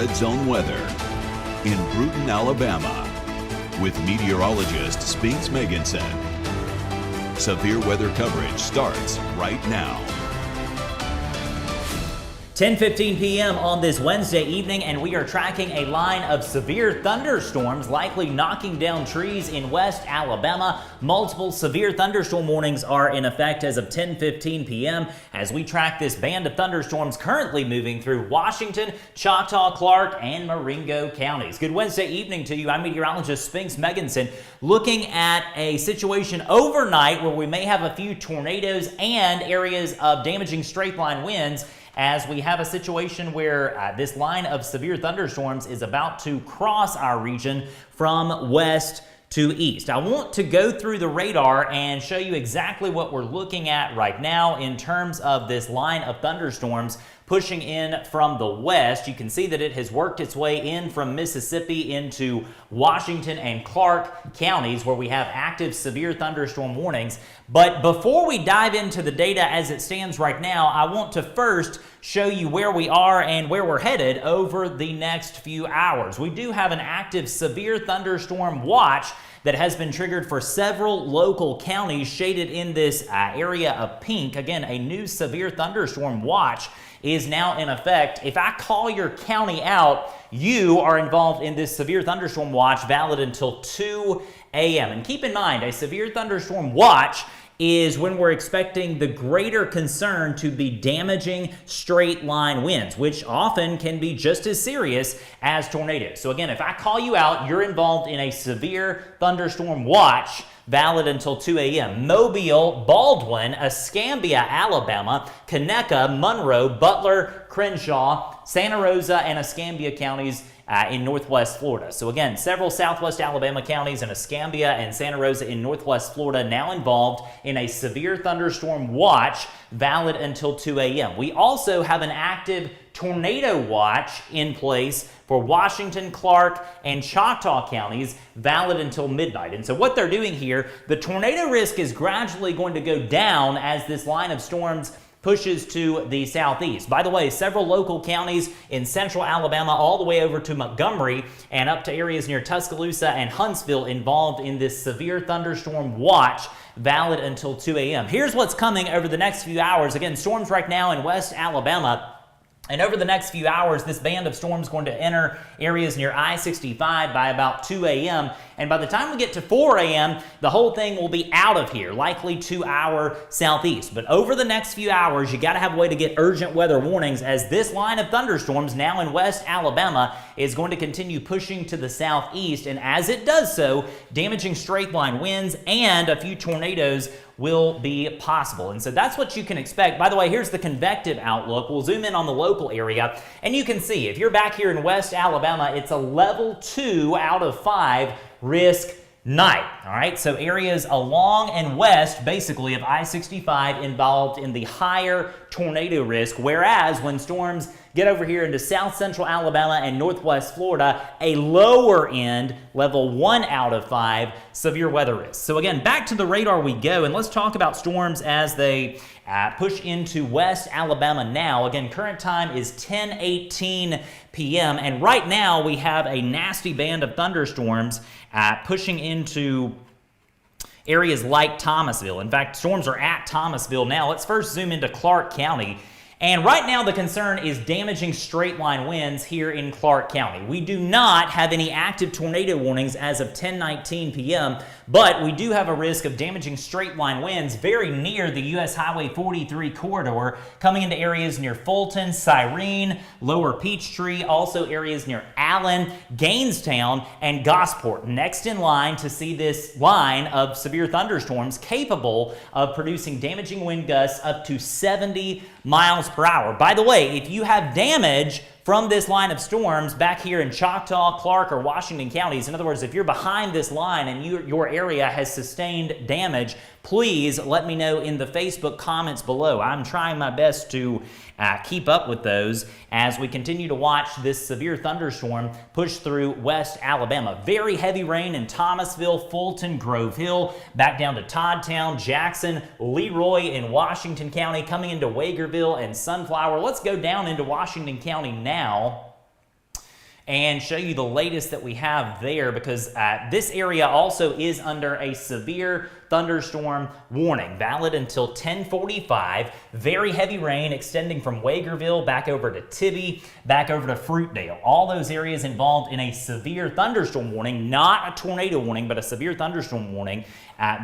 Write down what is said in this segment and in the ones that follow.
Red Zone weather in Brewton, Alabama, with meteorologist Spinks Meganson. Severe weather coverage starts right now. 10:15 p.m. on this Wednesday evening, and we are tracking a line of severe thunderstorms likely knocking down trees in West Alabama. Multiple severe thunderstorm warnings are in effect as of 10:15 p.m. as we track this band of thunderstorms currently moving through Washington, Choctaw, Clark, and Marengo counties. Good Wednesday evening to you. I'm meteorologist Spinks Meganson, looking at a situation overnight where we may have a few tornadoes and areas of damaging straight-line winds, as we have a situation where this line of severe thunderstorms is about to cross our region from west to east. I want to go through the radar and show you exactly what we're looking at right now in terms of this line of thunderstorms pushing in from the west. You can see that it has worked its way in from Mississippi into Washington and Clark counties, where we have active severe thunderstorm warnings. But before we dive into the data as it stands right now, I want to first show you where we are and where we're headed over the next few hours. We do have an active severe thunderstorm watch that has been triggered for several local counties shaded in this area of pink. Again, a new severe thunderstorm watch is now in effect. If I call your county out, you are involved in this severe thunderstorm watch, valid until 2 a.m. And keep in mind, a severe thunderstorm watch is when we're expecting the greater concern to be damaging straight line winds, which often can be just as serious as tornadoes. So again, if I call you out, you're involved in a severe thunderstorm watch, valid until 2 a.m. Mobile, Baldwin, Escambia, Alabama, Conecuh, Monroe, Butler, Crenshaw, Santa Rosa, and Escambia counties in northwest Florida. So again, several southwest Alabama counties and Escambia and Santa Rosa in northwest Florida now involved in a severe thunderstorm watch, valid until 2 a.m. We also have an active tornado watch in place for Washington, Clark, and Choctaw counties, valid until midnight. And so what they're doing here, the tornado risk is gradually going to go down as this line of storms pushes to the southeast. By the way, several local counties in central Alabama all the way over to Montgomery and up to areas near Tuscaloosa and Huntsville involved in this severe thunderstorm watch, valid until 2 a.m. Here's what's coming over the next few hours. Again, storms right now in West Alabama. And over the next few hours, this band of storms is going to enter areas near I-65 by about 2 a.m. And by the time we get to 4 a.m., the whole thing will be out of here, likely to our southeast. But over the next few hours, you got to have a way to get urgent weather warnings, as this line of thunderstorms now in West Alabama is going to continue pushing to the southeast. And as it does so, damaging straight line winds and a few tornadoes will be possible. And so that's what you can expect. By the way, here's the convective outlook. We'll zoom in on the local area, and you can see if you're back here in West Alabama, it's a level 2 out of 5 risk night. All right, so areas along and west, basically, of I-65 involved in the higher tornado risk, whereas when storms get over here into south central Alabama and northwest Florida, a lower end, level 1 out of 5 severe weather risk. So again, back to the radar we go, and let's talk about storms as they push into West Alabama now. Again, current time is 10:18 p.m. and right now we have a nasty band of thunderstorms pushing into areas like Thomasville. In fact, storms are at Thomasville now. Let's first zoom into Clark County. And right now the concern is damaging straight line winds here in Clark County. We do not have any active tornado warnings as of 10:19 p.m., but we do have a risk of damaging straight line winds very near the U.S. Highway 43 corridor, coming into areas near Fulton, Cyrene, Lower Peachtree, also areas near Allen, Gainestown, and Gosport. Next in line to see this line of severe thunderstorms capable of producing damaging wind gusts up to 70 miles per hour. By the way, if you have damage from this line of storms back here in Choctaw, Clark, or Washington counties, in other words, if you're behind this line and your area has sustained damage, please let me know in the Facebook comments below. I'm trying my best to keep up with those as we continue to watch this severe thunderstorm push through West Alabama. Very heavy rain in Thomasville, Fulton, Grove Hill, back down to Toddtown, Jackson, Leroy in Washington County, coming into Wagerville and Sunflower. Let's go down into Washington County now and show you the latest that we have there, because this area also is under a severe thunderstorm warning, valid until 10:45. Very heavy rain extending from Wagerville back over to Tibby, back over to Fruitdale. All those areas involved in a severe thunderstorm warning, not a tornado warning, but a severe thunderstorm warning,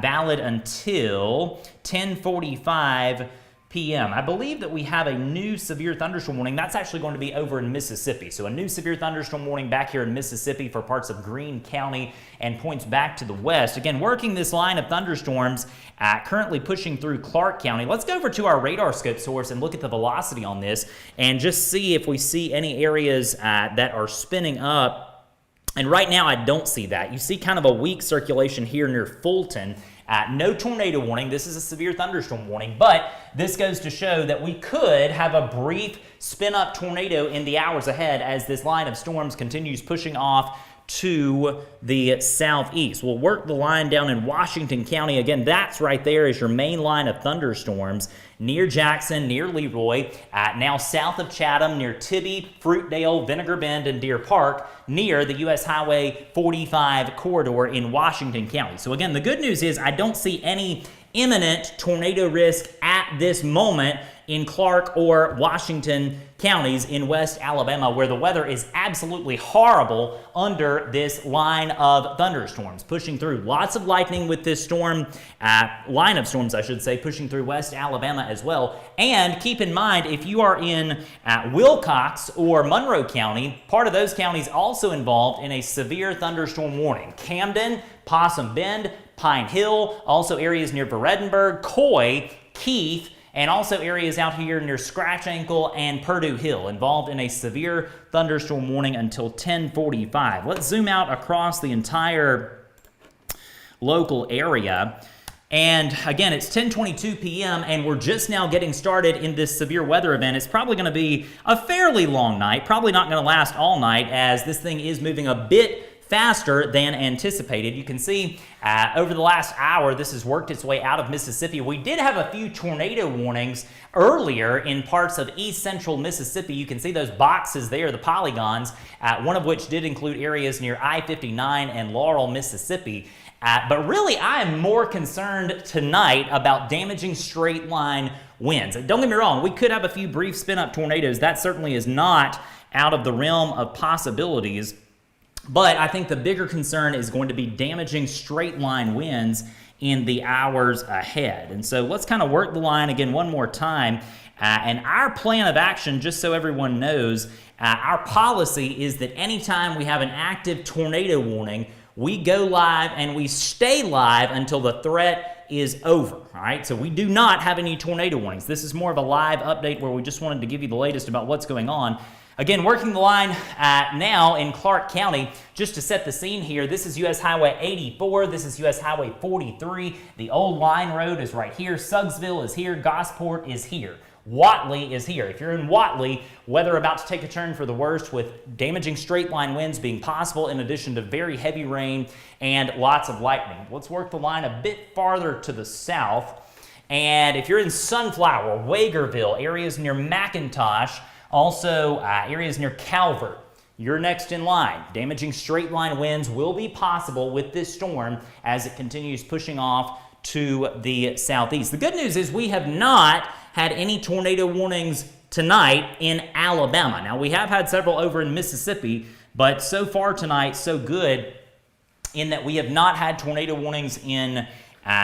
valid until 10:45 p.m. I believe that we have a new severe thunderstorm warning. That's actually going to be over in Mississippi. So a new severe thunderstorm warning back here in Mississippi for parts of Greene County and points back to the west. Again, working this line of thunderstorms, currently pushing through Clark County. Let's go over to our radar scope source and look at the velocity on this and just see if we see any areas that are spinning up. And right now I don't see that. You see kind of a weak circulation here near Fulton. No tornado warning. This is a severe thunderstorm warning, but this goes to show that we could have a brief spin-up tornado in the hours ahead as this line of storms continues pushing off to the southeast. We'll work the line down in Washington County. Again, that's right there is your main line of thunderstorms near Jackson, near Leroy, now south of Chatham, near Tibby, Fruitdale, Vinegar Bend, and Deer Park, near the U.S. Highway 45 corridor in Washington County. So again, the good news is I don't see any imminent tornado risk at this moment in Clark or Washington counties in West Alabama, where the weather is absolutely horrible under this line of thunderstorms pushing through. Lots of lightning with this storm, line of storms, I should say, pushing through West Alabama as well. And keep in mind, if you are in Wilcox or Monroe County, part of those counties also involved in a severe thunderstorm warning. Camden, Possum Bend, Pine Hill, also areas near Veredenburg, Coy, Keith, and also areas out here near Scratch Ankle and Purdue Hill involved in a severe thunderstorm warning until 10:45. Let's zoom out across the entire local area. And again, it's 10:22 p.m. and we're just now getting started in this severe weather event. It's probably going to be a fairly long night, probably not going to last all night, as this thing is moving a bit faster than anticipated. You can see over the last hour, this has worked its way out of Mississippi. We did have a few tornado warnings earlier in parts of east central Mississippi. You can see those boxes there, the polygons, one of which did include areas near I-59 and Laurel, Mississippi. But really, I am more concerned tonight about damaging straight line winds. Don't get me wrong, we could have a few brief spin-up tornadoes. That certainly is not out of the realm of possibilities. But I think the bigger concern is going to be damaging straight line winds in the hours ahead. And so let's kind of work the line again one more time. And our plan of action, just so everyone knows, our policy is that anytime we have an active tornado warning, we go live and we stay live until the threat is over. All right, so we do not have any tornado warnings. This is more of a live update where we just wanted to give you the latest about what's going on. Again, working the line now in Clark County, just to set the scene here, this is U.S. Highway 84, this is U.S. Highway 43, the old line road is right here, Suggsville is here, Gosport is here, Watley is here. If you're in Watley, weather about to take a turn for the worst with damaging straight line winds being possible in addition to very heavy rain and lots of lightning. Let's work the line a bit farther to the south, and if you're in Sunflower, Wagerville, areas near McIntosh, also, areas near Calvert, you're next in line. Damaging straight line winds will be possible with this storm as it continues pushing off to the southeast. The good news is we have not had any tornado warnings tonight in Alabama. Now, we have had several over in Mississippi, but so far tonight, so good in that we have not had tornado warnings in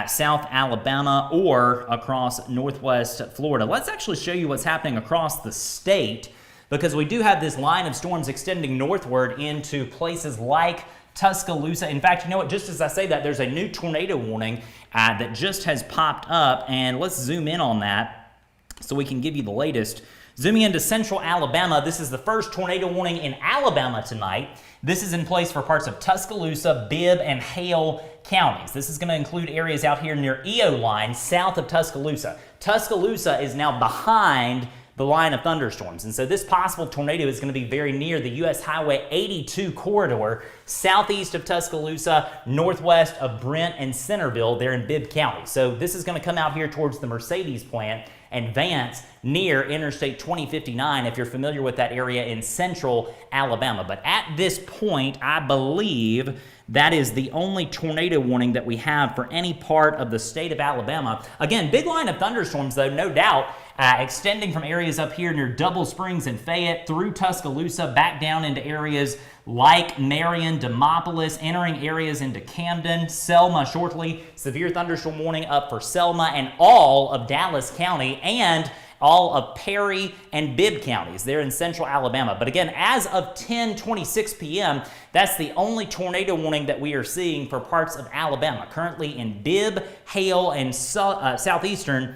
South Alabama or across northwest Florida. Let's actually show you what's happening across the state, because we do have this line of storms extending northward into places like Tuscaloosa. In fact, you know what, just as I say that, there's a new tornado warning that just has popped up, and let's zoom in on that so we can give you the latest. Zooming into central Alabama, this is the first tornado warning in Alabama tonight. This is in place for parts of Tuscaloosa, Bibb, and Hale counties. This is going to include areas out here near Eoline, south of Tuscaloosa. Tuscaloosa is now behind the line of thunderstorms, and so this possible tornado is going to be very near the U.S. Highway 82 corridor, southeast of Tuscaloosa, northwest of Brent and Centerville there in Bibb County. So this is going to come out here towards the Mercedes plant and Vance near Interstate 2059, if you're familiar with that area in central Alabama. But at this point, I believe that is the only tornado warning that we have for any part of the state of Alabama. Again, big line of thunderstorms, though, no doubt, extending from areas up here near Double Springs and Fayette through Tuscaloosa, back down into areas like Marion, Demopolis, entering areas into Camden, Selma shortly. Severe thunderstorm warning up for Selma and all of Dallas County and all of Perry and Bibb counties. They're in central Alabama. But again, as of 10:26 p.m., that's the only tornado warning that we are seeing for parts of Alabama. Currently in Bibb, Hale, and southeastern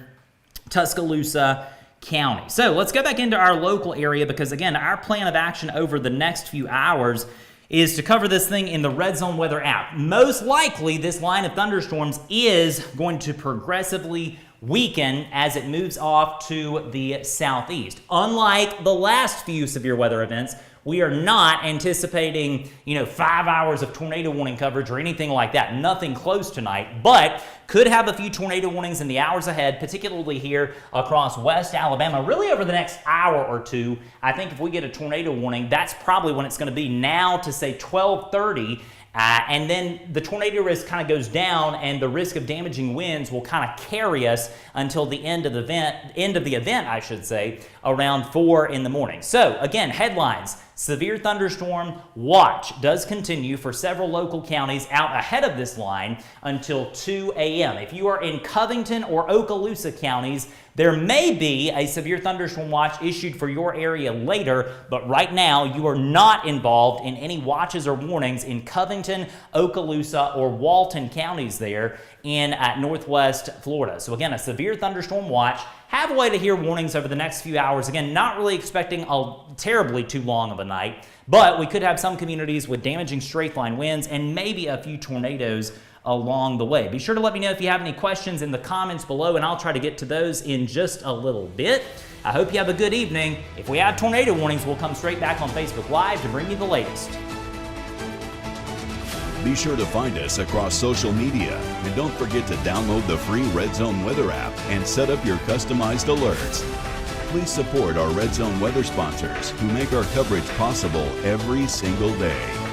Tuscaloosa County. So let's go back into our local area because, again, our plan of action over the next few hours is to cover this thing in the Red Zone Weather app. Most likely, this line of thunderstorms is going to progressively weaken as it moves off to the southeast. Unlike the last few severe weather events, we are not anticipating, 5 hours of tornado warning coverage or anything like that. Nothing close tonight, but could have a few tornado warnings in the hours ahead, particularly here across West Alabama. Really over the next hour or two, I think if we get a tornado warning, that's probably when it's going to be now to say 12:30. And then the tornado risk kind of goes down, and the risk of damaging winds will kind of carry us until the end of the event, I should say, around 4 in the morning. So again, headlines: severe thunderstorm watch does continue for several local counties out ahead of this line until 2 a.m. If you are in Covington or Okaloosa counties, there may be a severe thunderstorm watch issued for your area later, but right now you are not involved in any watches or warnings in Covington, Okaloosa, or Walton counties there in northwest Florida. So again, a severe thunderstorm watch. Have a way to hear warnings over the next few hours. Again, not really expecting a terribly too long of a night, but we could have some communities with damaging straight-line winds and maybe a few tornadoes along the way. Be sure to let me know if you have any questions in the comments below, and I'll try to get to those in just a little bit. I hope you have a good evening. If we have tornado warnings, we'll come straight back on Facebook Live to bring you the latest. Be sure to find us across social media, and don't forget to download the free Red Zone Weather app and set up your customized alerts. Please support our Red Zone Weather sponsors who make our coverage possible every single day.